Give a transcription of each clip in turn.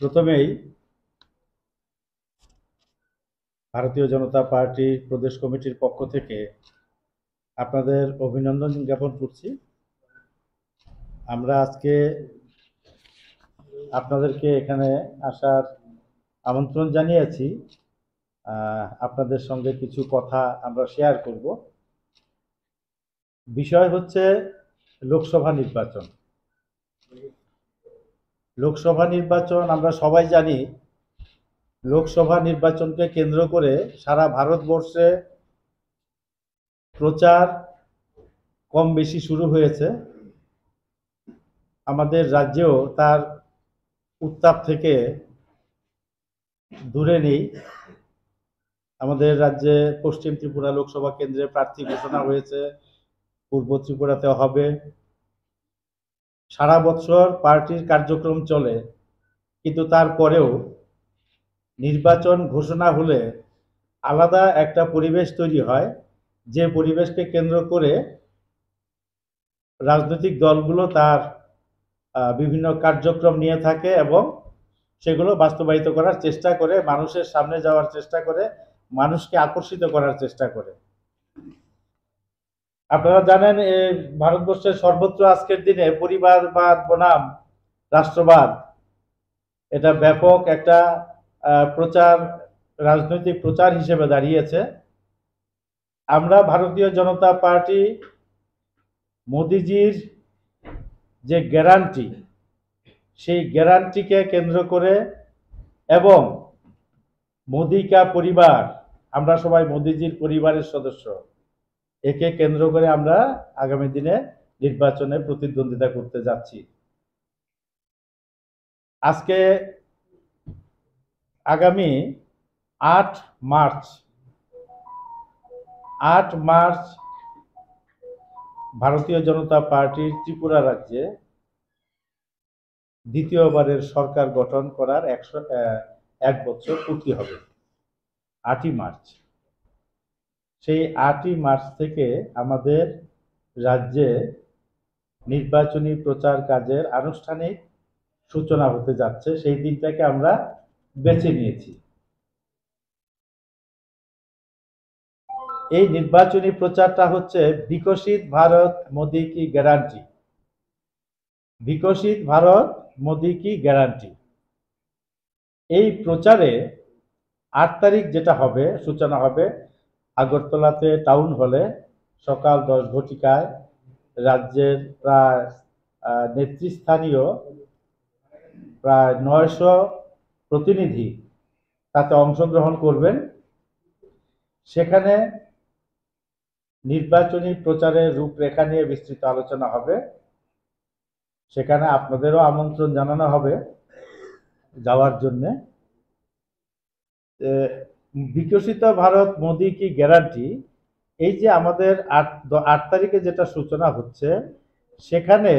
প্রথমেই ভারতীয় জনতা পার্টি প্রদেশ কমিটির পক্ষ থেকে আপনাদের অভিনন্দন জ্ঞাপন করছি। আমরা আজকে আপনাদেরকে এখানে আসার আমন্ত্রণ জানিয়েছি। আপনাদের সঙ্গে কিছু কথা আমরা শেয়ার করব। বিষয় হচ্ছে লোকসভা নির্বাচন। লোকসভা নির্বাচন আমরা সবাই জানি, লোকসভা নির্বাচনকে কেন্দ্র করে সারা ভারতবর্ষে প্রচার কম বেশি শুরু হয়েছে। আমাদের রাজ্যেও তার উত্তাপ থেকে দূরে নেই। আমাদের রাজ্যে পশ্চিম ত্রিপুরা লোকসভা কেন্দ্রে প্রার্থী ঘোষণা হয়েছে, পূর্ব ত্রিপুরাতে হবে। সারা বছর পার্টির কার্যক্রম চলে, কিন্তু তারপরেও নির্বাচন ঘোষণা হলে আলাদা একটা পরিবেশ তৈরি হয়, যে পরিবেশকে কেন্দ্র করে রাজনৈতিক দলগুলো তার বিভিন্ন কার্যক্রম নিয়ে থাকে এবং সেগুলো বাস্তবায়িত করার চেষ্টা করে, মানুষের সামনে যাওয়ার চেষ্টা করে, মানুষকে আকর্ষিত করার চেষ্টা করে। আপনারা জানেন, ভারতবর্ষের সর্বত্র আজকের দিনে পরিবারবাদ বনাম রাষ্ট্রবাদ, এটা ব্যাপক একটা প্রচার, রাজনৈতিক প্রচার হিসেবে দাঁড়িয়েছে। আমরা ভারতীয় জনতা পার্টি মোদিজির যে গ্যারান্টি, সেই গ্যারান্টিকে কেন্দ্র করে এবং মোদি কা পরিবার, আমরা সবাই মোদিজির পরিবারের সদস্য, একে কেন্দ্র করে আমরা আগামী দিনে নির্বাচনে প্রতিদ্বন্দ্বিতা করতে যাচ্ছি। আজকে আগামী 8 মার্চ ভারতীয় জনতা পার্টির ত্রিপুরা রাজ্যে দ্বিতীয়বারের সরকার গঠন করার 1 বছর পূর্তি হবে। 8ই মার্চ। সেই 8ই মার্চ থেকে আমাদের রাজ্যে নির্বাচনী প্রচার কাজের আনুষ্ঠানিক সূচনা হতে যাচ্ছে। সেই দিনটাকে আমরা বেছে নিয়েছি। এই নির্বাচনী প্রচারটা হচ্ছে বিকশিত ভারত মোদি কি গ্যারান্টি। বিকশিত ভারত মোদি কি গ্যারান্টি। এই প্রচারে 8 তারিখ যেটা হবে, সূচনা হবে আগরতলাতে টাউন হলে সকাল 10 ঘটিকায়। রাজ্যের প্রায় নেতৃস্থানীয় প্রায় 900 প্রতিনিধি তাতে অংশগ্রহণ করবেন। সেখানে নির্বাচনী প্রচারের রূপরেখা নিয়ে বিস্তৃত আলোচনা হবে। সেখানে আপনাদেরও আমন্ত্রণ জানানো হবে যাওয়ার জন্যে। বিকশিত ভারত মোদি কি গ্যারান্টি, এই যে আমাদের 8 তারিখে যেটা সূচনা হচ্ছে, সেখানে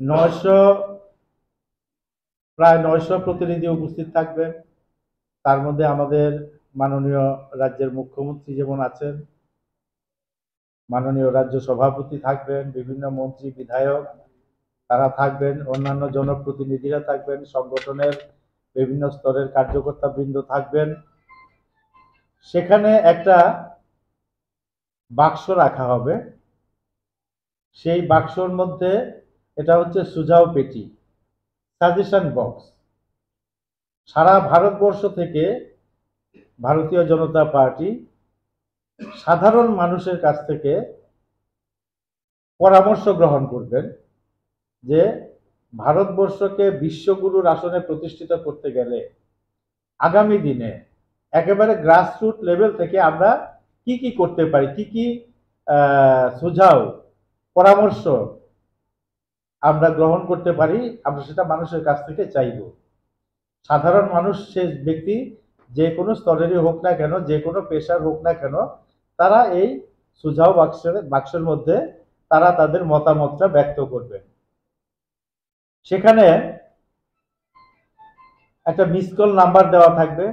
900 প্রতিনিধি উপস্থিত থাকবেন। তার মধ্যে আমাদের মাননীয় রাজ্যের মুখ্যমন্ত্রী যেমন আছেন, মাননীয় রাজ্য সভাপতি থাকবেন, বিভিন্ন মন্ত্রী বিধায়ক তারা থাকবেন, অন্যান্য জনপ্রতিনিধিরা থাকবেন, সংগঠনের বিভিন্ন স্তরের কার্যকর্তা বৃন্দ থাকবেন। সেখানে একটা বাক্স রাখা হবে। সেই বাক্সর মধ্যে, এটা হচ্ছে সুঝাও পেটি, সাজেশন বক্স। সারা ভারতবর্ষ থেকে ভারতীয় জনতা পার্টি সাধারণ মানুষের কাছ থেকে পরামর্শ গ্রহণ করবেন যে ভারতবর্ষকে বিশ্বগুরুর আসনে প্রতিষ্ঠিত করতে গেলে আগামী দিনে একেবারে গ্রাসরুট লেভেল থেকে আমরা কি কি করতে পারি, কি কি সুঝাও পরামর্শ আমরা গ্রহণ করতে পারি, আমরা সেটা মানুষের কাছ থেকে চাইব। সাধারণ মানুষ, সে ব্যক্তি যে কোনো স্তরেরই হোক না কেন, যে কোনো পেশার হোক না কেন, তারা এই সুঝাও বাক্সের মধ্যে তারা তাদের মতামতটা ব্যক্ত করবেন। সেখানে একটা মিস কল নাম্বার দেওয়া থাকবে,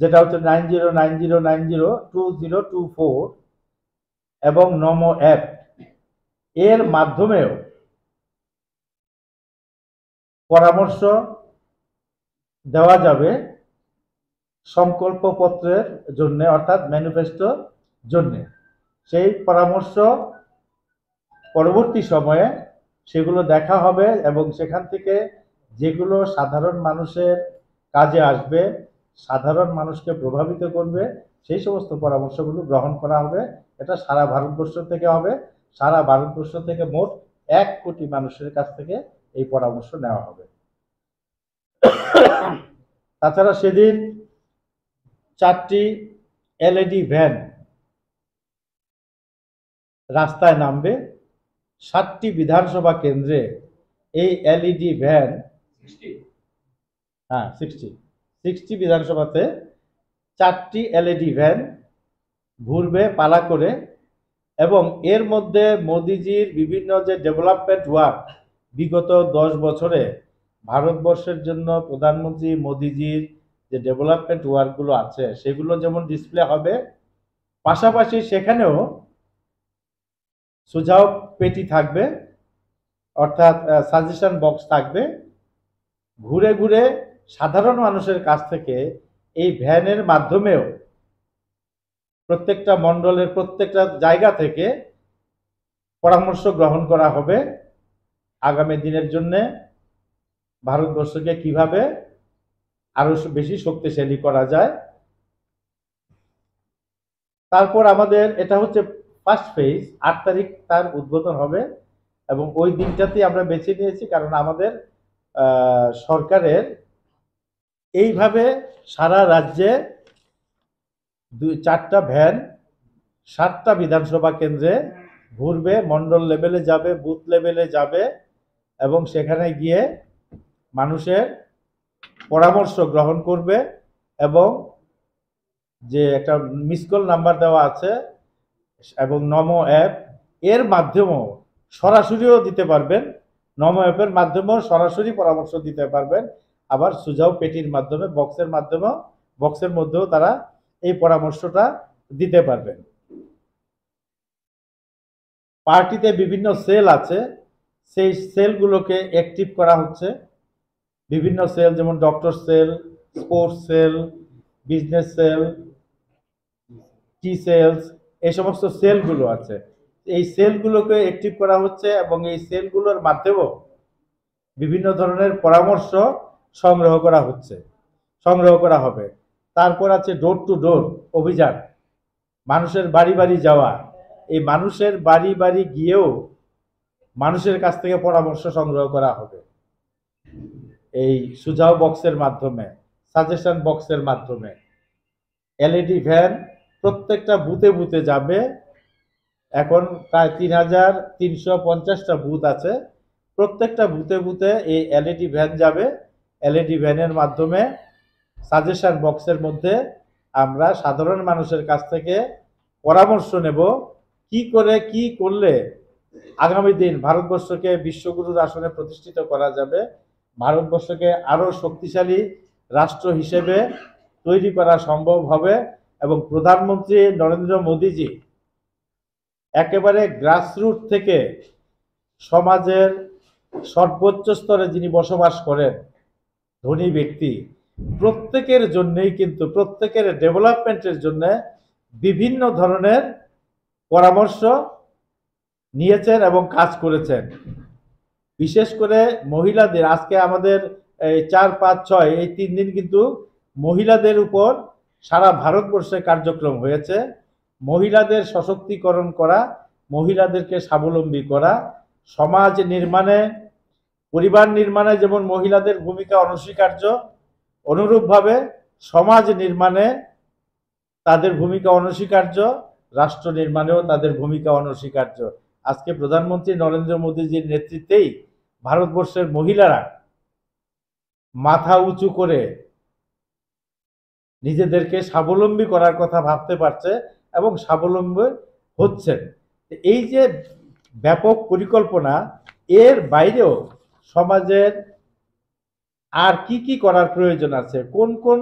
যেটা হচ্ছে 9090902024, এবং নমো অ্যাপ এর মাধ্যমেও পরামর্শ দেওয়া যাবে সংকল্পপত্রের জন্য, অর্থাৎ ম্যানিফেস্টো জন্য। সেই পরামর্শ পরবর্তী সময়ে সেগুলো দেখা হবে এবং সেখান থেকে যেগুলো সাধারণ মানুষের কাজে আসবে, সাধারণ মানুষকে প্রভাবিত করবে, সেই সমস্ত পরামর্শগুলো গ্রহণ করা হবে। এটা সারা ভারতবর্ষ থেকে হবে। সারা ভারতবর্ষ থেকে মোট 1 কোটি মানুষের কাছ থেকে এই পরামর্শ নেওয়া হবে। তাছাড়া সেদিন 4টি এলইডি ভ্যান রাস্তায় নামবে। 7টি বিধানসভা কেন্দ্রে এই এলইডি ভ্যান, 60 বিধানসভাতে 4টি এলইডি ভ্যান ঘুরবে পালা করে, এবং এর মধ্যে মোদিজির বিভিন্ন যে ডেভেলপমেন্ট ওয়ার্ক বিগত 10 বছরে ভারতবর্ষের জন্য প্রধানমন্ত্রী মোদিজির যে ডেভেলপমেন্ট ওয়ার্কগুলো আছে সেগুলো যেমন ডিসপ্লে হবে, পাশাপাশি সেখানেও সুঝাও পেটি থাকবে, অর্থাৎ সাজেশন বক্স থাকবে। ঘুরে ঘুরে সাধারণ মানুষের কাছ থেকে এই ভ্যানের মাধ্যমেও প্রত্যেকটা মণ্ডলের প্রত্যেকটা জায়গা থেকে পরামর্শ গ্রহণ করা হবে আগামী দিনের জন্য ভারতবর্ষকে কিভাবে আরো বেশি শক্তিশালী করা যায়। তারপর আমাদের এটা হচ্ছে ফার্স্ট ফেজ, 8 তারিখ তার উদ্বোধন হবে, এবং ওই দিনটাতেই আমরা বেছে নিয়েছি কারণ আমাদের সরকারের এইভাবে সারা রাজ্যে 4টা ভ্যান 7টা বিধানসভা কেন্দ্রে ঘুরবে, মন্ডল লেভেলে যাবে, বুথ লেভেলে যাবে, এবং সেখানে গিয়ে মানুষের পরামর্শ গ্রহণ করবে। এবং যে একটা মিস কল নাম্বার দেওয়া আছে এবং নমো অ্যাপ, এর মাধ্যমেও সরাসরিও দিতে পারবেন, নমো অ্যাপের মাধ্যমেও সরাসরি পরামর্শ দিতে পারবেন। আবার সুঝাও পেটির মাধ্যমে বক্সের মধ্যেও তারা এই পরামর্শটা দিতে পারবেন। পার্টিতে বিভিন্ন সেল আছে, সেই সেলগুলোকে অ্যাক্টিভ করা হচ্ছে। বিভিন্ন সেল যেমন doctor cell, sports cell, business cell, T cells, এই সমস্ত সেলগুলো আছে, এই সেলগুলোকে অ্যাক্টিভ করা হচ্ছে এবং এই সেলগুলোর মাধ্যমেও বিভিন্ন ধরনের পরামর্শ সংগ্রহ করা হবে। তারপর আছে ডোর টু ডোর অভিযান, মানুষের বাড়ি বাড়ি যাওয়া। এই মানুষের বাড়ি বাড়ি গিয়েও মানুষের কাছ থেকে পরামর্শ সংগ্রহ করা হবে এই সুঝাও বক্সের মাধ্যমে, সাজেশন বক্সের মাধ্যমে। এলইডি ভ্যান প্রত্যেকটা বুথে বুথে যাবে। এখন প্রায় 3350টা বুথ আছে, প্রত্যেকটা বুথে বুথে এই এলইডি ভ্যান যাবে। এলইডি ভ্যানের মাধ্যমে সাজেশন বক্সের মধ্যে আমরা সাধারণ মানুষের কাছ থেকে পরামর্শ নেব কি করে কি করলে আগামী দিন ভারতবর্ষকে বিশ্বগুরুর আসনে প্রতিষ্ঠিত করা যাবে, ভারতবর্ষকে আরো শক্তিশালী রাষ্ট্র হিসেবে তৈরি করা সম্ভব হবে। এবং প্রধানমন্ত্রী নরেন্দ্র মোদীজি একেবারে গ্রাসরুট থেকে সমাজের সর্বোচ্চ স্তরে যিনি বসবাস করেন, ধনী ব্যক্তি, প্রত্যেকের জন্যই কিন্তু প্রত্যেকের ডেভেলপমেন্টের জন্য বিভিন্ন ধরনের পরামর্শ নিয়েছেন এবং কাজ করেছেন। বিশেষ করে মহিলাদের, আজকে আমাদের 4, 5, 6 এই 3 দিন কিন্তু মহিলাদের উপর সারা ভারতবর্ষে কার্যক্রম হয়েছে। মহিলাদের সশক্তিকরণ করা, মহিলাদেরকে স্বাবলম্বী করা, সমাজ নির্মাণে, পরিবার নির্মাণে যেমন মহিলাদের ভূমিকা অনস্বীকার্য, অনুরূপভাবে সমাজ নির্মাণে তাদের ভূমিকা অনস্বীকার্য, রাষ্ট্র নির্মাণেও তাদের ভূমিকা অনস্বীকার্য। আজকে প্রধানমন্ত্রী নরেন্দ্র মোদীজির নেতৃত্বেই ভারতবর্ষের মহিলারা মাথা উঁচু করে নিজেদেরকে স্বাবলম্বী করার কথা ভাবতে পারছে এবং স্বাবলম্বী হচ্ছেন। এই যে ব্যাপক পরিকল্পনা, এর বাইরেও সমাজের আর কি কি করার প্রয়োজন আছে, কোন কোন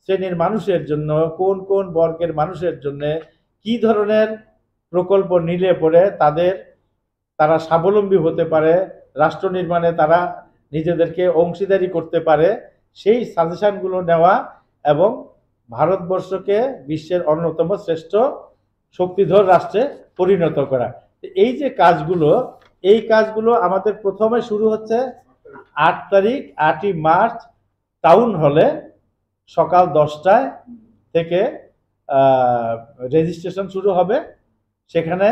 শ্রেণীর মানুষের জন্য, কোন কোন বর্গের মানুষের জন্য কি ধরনের প্রকল্প নিলে পরে তারা স্বাবলম্বী হতে পারে, রাষ্ট্র নির্মাণে তারা নিজেদেরকে অংশীদারি করতে পারে সেই সাজেশনগুলো নেওয়া এবং ভারতবর্ষকে বিশ্বের অন্যতম শ্রেষ্ঠ শক্তিধর রাষ্ট্রে পরিণত করা। এই যে কাজগুলো, এই কাজগুলো আমাদের প্রথমে শুরু হচ্ছে 8 তারিখ 8ই মার্চ টাউন হলে সকাল 10টায় থেকে রেজিস্ট্রেশন শুরু হবে। সেখানে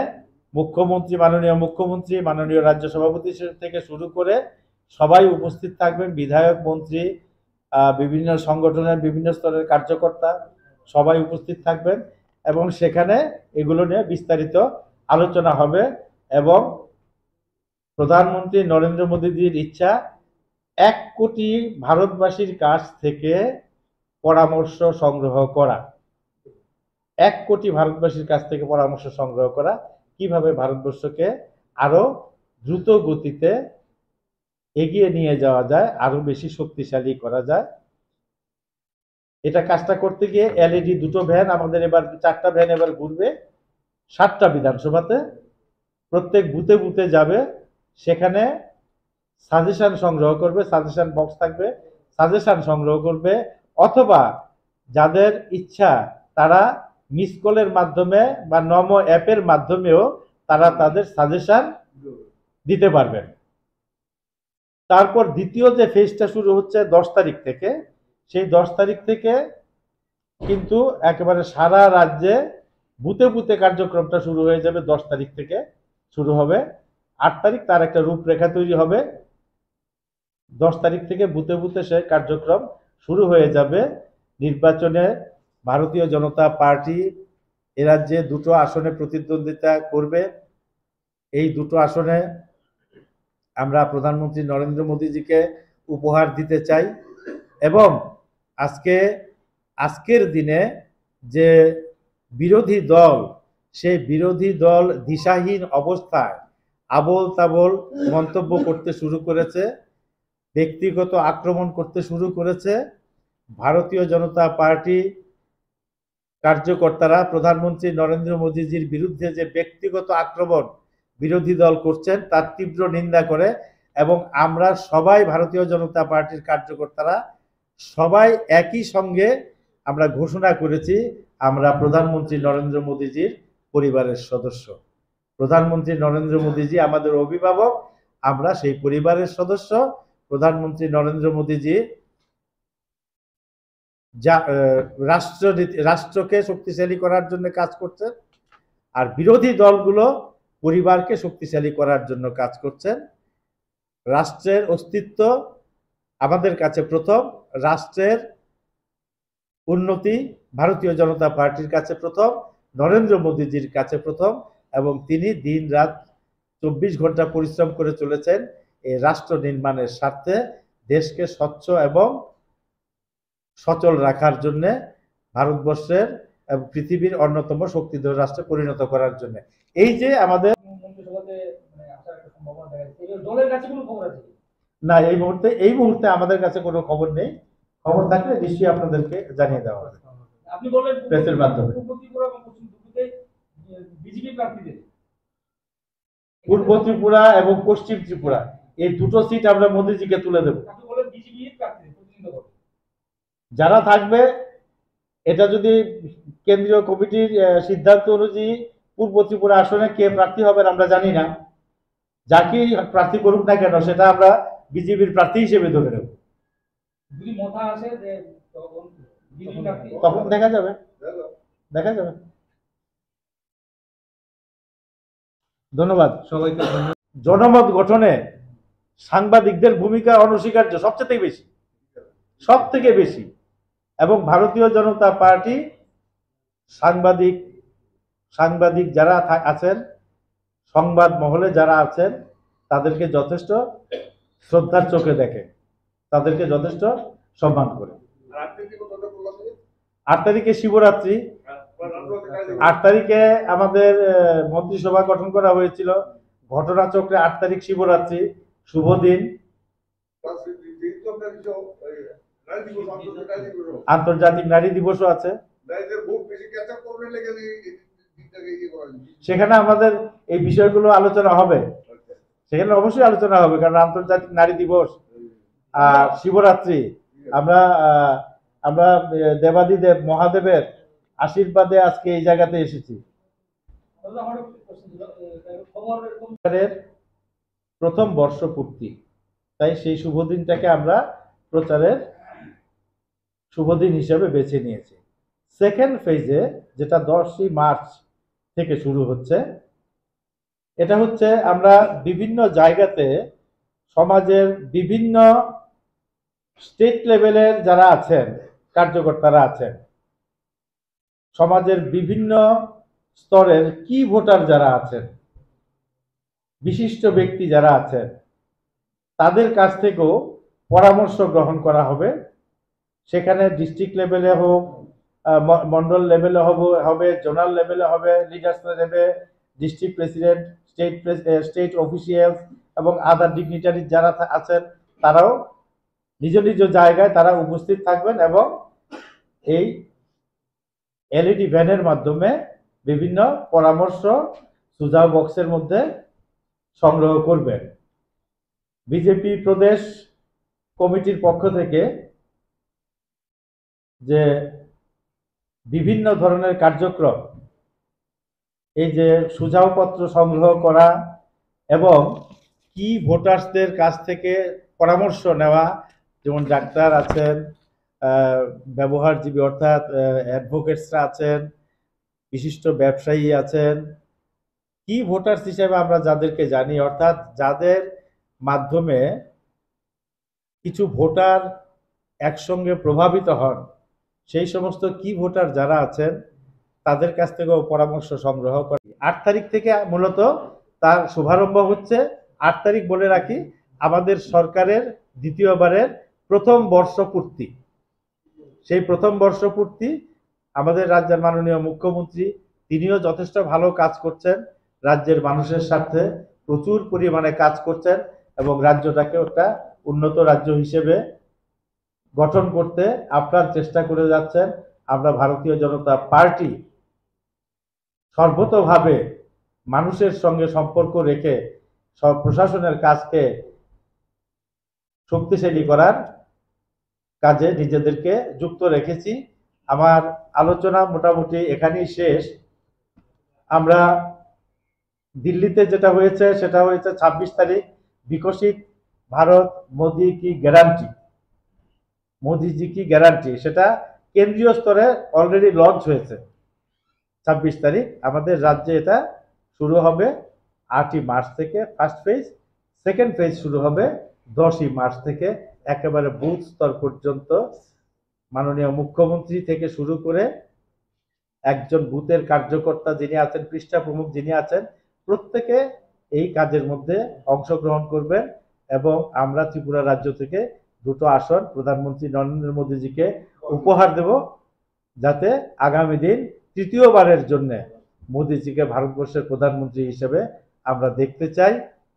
মুখ্যমন্ত্রী, মাননীয় মুখ্যমন্ত্রী, মাননীয় রাজ্য সভাপতি থেকে শুরু করে সবাই উপস্থিত থাকবেন, বিধায়ক, মন্ত্রী, বিভিন্ন সংগঠনের বিভিন্ন স্তরের কার্যকর্তা সবাই উপস্থিত থাকবেন এবং সেখানে এগুলো নিয়ে বিস্তারিত আলোচনা হবে। এবং প্রধানমন্ত্রী নরেন্দ্র মোদীজির ইচ্ছা 1 কোটি ভারতবাসীর কাছ থেকে পরামর্শ সংগ্রহ করা। 1 কোটি ভারতবাসীর কাছ থেকে পরামর্শ সংগ্রহ করা কিভাবে ভারতবর্ষকে আরো দ্রুত গতিতে এগিয়ে নিয়ে যাওয়া যায়, আরো বেশি শক্তিশালী করা যায়। এটা কাজটা করতে গিয়ে এলইডি 2টো ভ্যান, আমাদের এবার 4টা ভ্যান এবার ঘুরবে 7টা বিধানসভাতে, প্রত্যেক বুথে বুথে যাবে, সেখানে সাজেশন সংগ্রহ করবে, সাজেশন বক্স থাকবে, সাজেশন সংগ্রহ করবে, অথবা যাদের ইচ্ছা তারা মিস কলের মাধ্যমে বা নমো অ্যাপের মাধ্যমেও তারা তাদের সাজেশন দিতে পারবেন। তারপর দ্বিতীয় যে ফেজটা শুরু হচ্ছে 10 তারিখ থেকে, সেই 10 তারিখ থেকে কিন্তু একেবারে সারা রাজ্যে বুথে বুথে কার্যক্রমটা শুরু হয়ে যাবে। 10 তারিখ থেকে শুরু হবে, 8 তারিখ তার একটা রূপরেখা তৈরি হবে। 10 তারিখ থেকে বুথে বুথে সে কার্যক্রম শুরু হয়ে যাবে। নির্বাচনে ভারতীয় জনতা পার্টি এ রাজ্যে 2টো আসনে প্রতিদ্বন্দ্বিতা করবে। এই 2টো আসনে আমরা প্রধানমন্ত্রী নরেন্দ্র মোদীজিকে উপহার দিতে চাই এবং আজকের দিনে যে বিরোধী দল, সেই বিরোধী দল দিশাহীন অবস্থায় আবোল তাবোল মন্তব্য করতে শুরু করেছে, ব্যক্তিগত আক্রমণ করতে শুরু করেছে। ভারতীয় জনতা পার্টি কার্যকর্তারা প্রধানমন্ত্রী নরেন্দ্র মোদীজির বিরুদ্ধে যে ব্যক্তিগত আক্রমণ বিরোধী দল করছেন তার তীব্র নিন্দা করে এবং আমরা সবাই ভারতীয় জনতা পার্টির কার্যকর্তারা সবাই একই সঙ্গে আমরা ঘোষণা করেছি আমরা প্রধানমন্ত্রী নরেন্দ্র মোদীজির পরিবারের সদস্য। প্রধানমন্ত্রী নরেন্দ্র মোদীজি আমাদের অভিভাবক, আমরা সেই পরিবারের সদস্য। প্রধানমন্ত্রী নরেন্দ্র মোদীজি রাষ্ট্রকে শক্তিশালী করার জন্য কাজ করছেন, আর বিরোধী দলগুলো পরিবারকে শক্তিশালী করার জন্য কাজ করছেন। রাষ্ট্রের অস্তিত্ব আমাদের কাছে প্রথম, রাষ্ট্রের উন্নতি ভারতীয় জনতা পার্টির কাছে প্রথম, নরেন্দ্র মোদীজির কাছে প্রথম, এবং তিনি দিন রাত 24 ঘন্টা পরিশ্রম করে চলেছেন এই রাষ্ট্র নির্মাণের স্বার্থে, দেশকে স্বচ্ছ এবং সচল রাখার জন্য, ভারতবর্ষের এবং পৃথিবীর অন্যতম শক্তিধর রাষ্ট্রে পরিণত করার জন্য। এই যে আমাদের না, এই মুহূর্তে আমাদের কাছে কোনো খবর নেই। খবর থাকলে নিশ্চয়ই আপনাদেরকে জানিয়ে দেওয়া হবে। আপনি বললেন প্রেসের মাধ্যমে পূর্ব ত্রিপুরা এবং পশ্চিম ত্রিপুরা এই 2টো সিট আমরা মোদীজিকে তুলে দেব। যারা থাকবে, এটা যদি কেন্দ্রীয় কমিটির সিদ্ধান্ত অনুযায়ী পূর্ব ত্রিপুরা আসনে কে প্রার্থী হবেন আমরা জানি না, যাকেই প্রার্থী করুক না কেন সেটা আমরা বিজেপির প্রার্থী হিসেবে ধরে নেব। তখন দেখা যাবে। ধন্যবাদ সবাইকে। জনমত গঠনে সাংবাদিকদের ভূমিকা অনস্বীকার্য, সব থেকে বেশি। এবং ভারতীয় জনতা পার্টি সাংবাদিক যারা আছেন, সংবাদ মহলে যারা আছেন, তাদেরকে যথেষ্ট শ্রদ্ধার চোখে দেখে, তাদেরকে যথেষ্ট সম্মান করে। 8 তারিখে শিবরাত্রি, 8 তারিখে আমাদের মন্ত্রিসভা গঠন করা হয়েছিল ঘটনাচক্রে। 8 তারিখ শিবরাত্রি, শুভ দিন। আন্তর্জাতিক নারী দিবসও আছে। সেখানে আমাদের এই বিষয়গুলো আলোচনা হবে, সেখানে অবশ্যই আলোচনা হবে, কারণ আন্তর্জাতিক নারী দিবস শিবরাত্রি আমরা আমরা দেবাদিদেব মহাদেবের আশীর্বাদে আজকে এই জায়গাতে এসেছি। প্রথম বর্ষপূর্তি, তাই সেই শুভ দিনটাকে আমরা প্রচারের শুভদিন হিসেবে বেছে নিয়েছি। সেকেন্ড ফেজে, যেটা 10ই মার্চ থেকে শুরু হচ্ছে, এটা হচ্ছে আমরা বিভিন্ন জায়গাতে সমাজের বিভিন্ন স্টেট লেভেলের যারা আছেন, কার্যকর্তারা আছেন, সমাজের বিভিন্ন স্তরের কি ভোটার যারা আছেন, বিশিষ্ট ব্যক্তি যারা আছেন, তাদের কাছ থেকেও পরামর্শ গ্রহণ করা হবে। সেখানে ডিস্ট্রিক্ট লেভেলে হোক, মন্ডল লেভেলে হবে, জোনাল লেভেলে হবে, লিডার্স লেভেলে, ডিস্ট্রিক্ট প্রেসিডেন্ট, স্টেট অফিসিয়ালস এবং আদার ডিগনিটারি যারা আছেন, তারাও নিজ নিজ জায়গায় তারা উপস্থিত থাকবেন এবং এই এলইডি ভ্যানের মাধ্যমে বিভিন্ন পরামর্শ সুঝাও বক্সের মধ্যে সংগ্রহ করবেন। বিজেপি প্রদেশ কমিটির পক্ষ থেকে যে বিভিন্ন ধরনের কার্যক্রম, এই যে সুঝাওপত্র সংগ্রহ করা এবং কি ভোটারসদের কাছ থেকে পরামর্শ নেওয়া, যেমন ডাক্তার আছেন, ব্যবহারজীবী অর্থাৎ অ্যাডভোকেটসরা আছেন, বিশিষ্ট ব্যবসায়ী আছেন, কি ভোটার্স হিসেবে আমরা যাদেরকে জানি, অর্থাৎ যাদের মাধ্যমে কিছু ভোটার একসঙ্গে প্রভাবিত হন, সেই সমস্ত কি ভোটার যারা আছেন তাদের কাছ থেকেও পরামর্শ সংগ্রহ করি। 8 তারিখ থেকে মূলত তার শুভারম্ভ হচ্ছে। 8 তারিখ বলে রাখি আমাদের সরকারের দ্বিতীয়বারের প্রথম বর্ষপূর্তি। সেই প্রথম বর্ষপূর্তি আমাদের রাজ্যের মাননীয় মুখ্যমন্ত্রী, তিনিও যথেষ্ট ভালো কাজ করছেন, রাজ্যের মানুষের স্বার্থে প্রচুর পরিমাণে কাজ করছেন এবং রাজ্যটাকে একটা উন্নত রাজ্য হিসেবে গঠন করতে আপ্রাণ চেষ্টা করে যাচ্ছেন। আমরা ভারতীয় জনতা পার্টি সর্বতোভাবে মানুষের সঙ্গে সম্পর্ক রেখে সব প্রশাসনের কাজকে শক্তিশালী করার কাজে নিজেদেরকে যুক্ত রেখেছি। আমার আলোচনা মোটামুটি এখানেই শেষ। আমরা দিল্লিতে যেটা হয়েছে সেটা হয়েছে 26 তারিখ, বিকশিত ভারত মোদি কি গ্যারান্টি, মোদিজি কি গ্যারান্টি, সেটা কেন্দ্রীয় স্তরে অলরেডি লঞ্চ হয়েছে 26 তারিখ। আমাদের রাজ্যে এটা শুরু হবে 8ই মার্চ থেকে ফার্স্ট ফেজ, সেকেন্ড ফেজ শুরু হবে 10ই মার্চ থেকে। একেবারে বুথ স্তর পর্যন্ত মাননীয় মুখ্যমন্ত্রী থেকে শুরু করে একজন বুথের কার্যকর্তা যিনি আছেন, পৃষ্ঠা প্রমুখ যিনি আছেন, প্রত্যেকে এই কাজের মধ্যে অংশগ্রহণ করবেন এবং আমরা ত্রিপুরা রাজ্য থেকে 2টো আসন প্রধানমন্ত্রী নরেন্দ্র মোদীজিকে উপহার দেব, যাতে আগামী দিন তৃতীয়বারের জন্য মোদীজিকে ভারতবর্ষের প্রধানমন্ত্রী হিসেবে আমরা দেখতে চাই।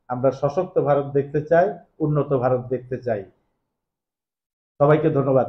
আমরা সশক্ত ভারত দেখতে চাই, উন্নত ভারত দেখতে চাই। সবাইকে ধন্যবাদ।